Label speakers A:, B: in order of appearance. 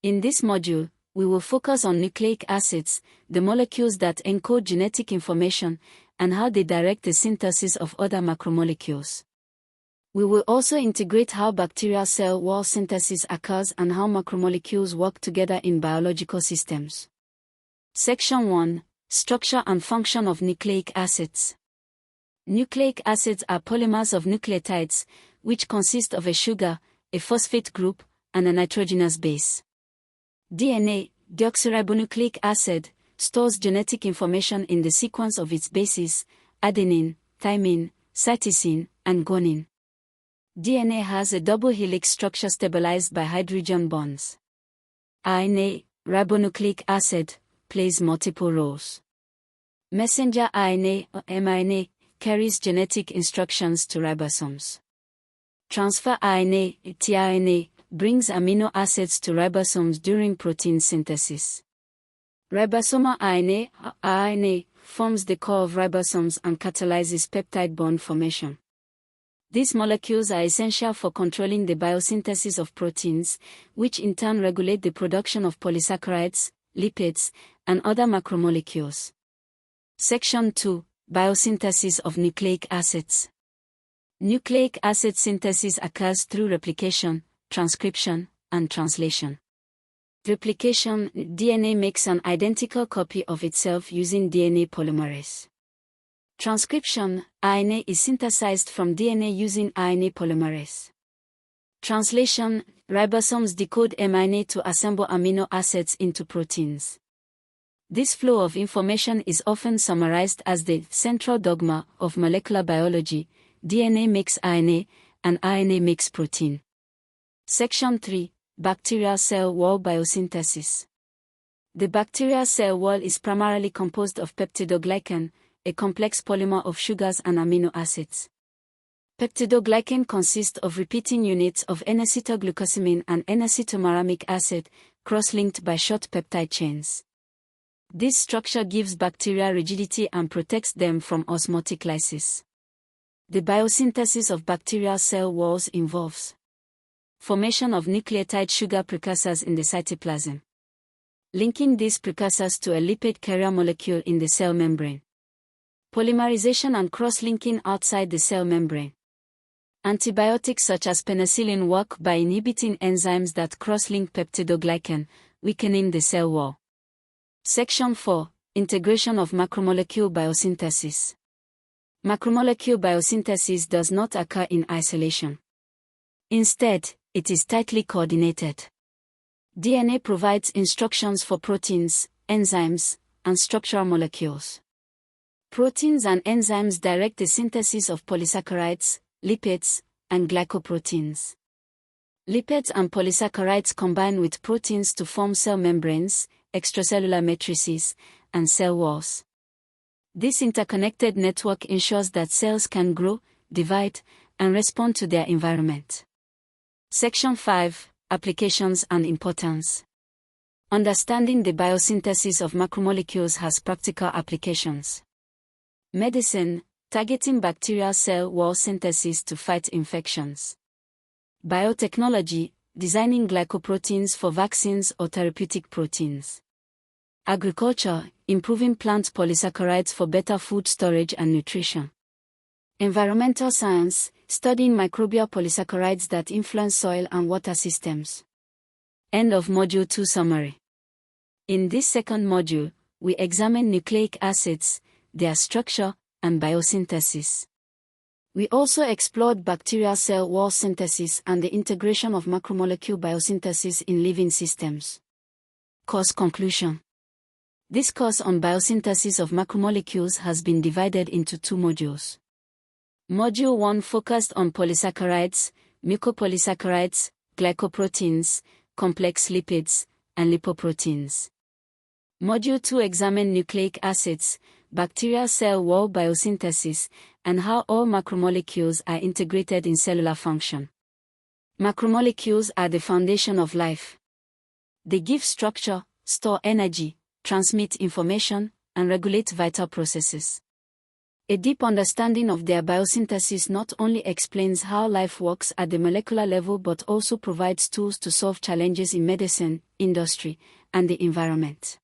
A: In this module, we will focus on nucleic acids, the molecules that encode genetic information, and how they direct the synthesis of other macromolecules. We will also integrate how bacterial cell wall synthesis occurs and how macromolecules work together in biological systems. Section 1: Structure and function of nucleic acids. Nucleic acids are polymers of nucleotides, which consist of a sugar, a phosphate group, and a nitrogenous base. DNA, deoxyribonucleic acid, stores genetic information in the sequence of its bases, adenine, thymine, cytosine, and guanine. DNA has a double helix structure stabilized by hydrogen bonds. RNA, ribonucleic acid, plays multiple roles. Messenger RNA, or mRNA, carries genetic instructions to ribosomes. Transfer RNA, tRNA, brings amino acids to ribosomes during protein synthesis. Ribosomal RNA, or RNA, forms the core of ribosomes and catalyzes peptide bond formation. These molecules are essential for controlling the biosynthesis of proteins, which in turn regulate the production of polysaccharides, lipids, and other macromolecules. Section 2: Biosynthesis of nucleic acids. Nucleic acid synthesis occurs through replication, transcription, and translation. Replication: DNA makes an identical copy of itself using DNA polymerase. Transcription: RNA is synthesized from DNA using RNA polymerase. Translation: ribosomes decode mRNA to assemble amino acids into proteins. This flow of information is often summarized as the central dogma of molecular biology: DNA makes RNA, and RNA makes protein. Section 3: Bacterial cell wall biosynthesis. The bacterial cell wall is primarily composed of peptidoglycan, a complex polymer of sugars and amino acids. Peptidoglycan consists of repeating units of N-acetylglucosamine and N-acetyl-maramic acid, cross-linked by short peptide chains. This structure gives bacteria rigidity and protects them from osmotic lysis. The biosynthesis of bacterial cell walls involves formation of nucleotide sugar precursors in the cytoplasm, linking these precursors to a lipid carrier molecule in the cell membrane, polymerization and cross-linking outside the cell membrane. Antibiotics such as penicillin work by inhibiting enzymes that cross-link peptidoglycan, weakening the cell wall. Section 4: Integration of macromolecule biosynthesis. Macromolecule biosynthesis does not occur in isolation. Instead, it is tightly coordinated. DNA provides instructions for proteins, enzymes, and structural molecules. Proteins and enzymes direct the synthesis of polysaccharides, lipids, and glycoproteins. Lipids and polysaccharides combine with proteins to form cell membranes, extracellular matrices, and cell walls. This interconnected network ensures that cells can grow, divide, and respond to their environment. Section 5: Applications and importance. Understanding the biosynthesis of macromolecules has practical applications. Medicine, targeting bacterial cell wall synthesis to fight infections. Biotechnology, designing glycoproteins for vaccines or therapeutic proteins. Agriculture, improving plant polysaccharides for better food storage and nutrition. Environmental science, studying microbial polysaccharides that influence soil and water systems. End of Module 2 summary. In this second module, we examine nucleic acids, their structure, and biosynthesis. We also explored bacterial cell wall synthesis and the integration of macromolecule biosynthesis in living systems. Course conclusion. This course on biosynthesis of macromolecules has been divided into 2 modules. Module 1 focused on polysaccharides, mucopolysaccharides, glycoproteins, complex lipids, and lipoproteins. Module 2 examined nucleic acids, bacterial cell wall biosynthesis, and how all macromolecules are integrated in cellular function. Macromolecules are the foundation of life. They give structure, store energy, transmit information, and regulate vital processes. A deep understanding of their biosynthesis not only explains how life works at the molecular level but also provides tools to solve challenges in medicine, industry, and the environment.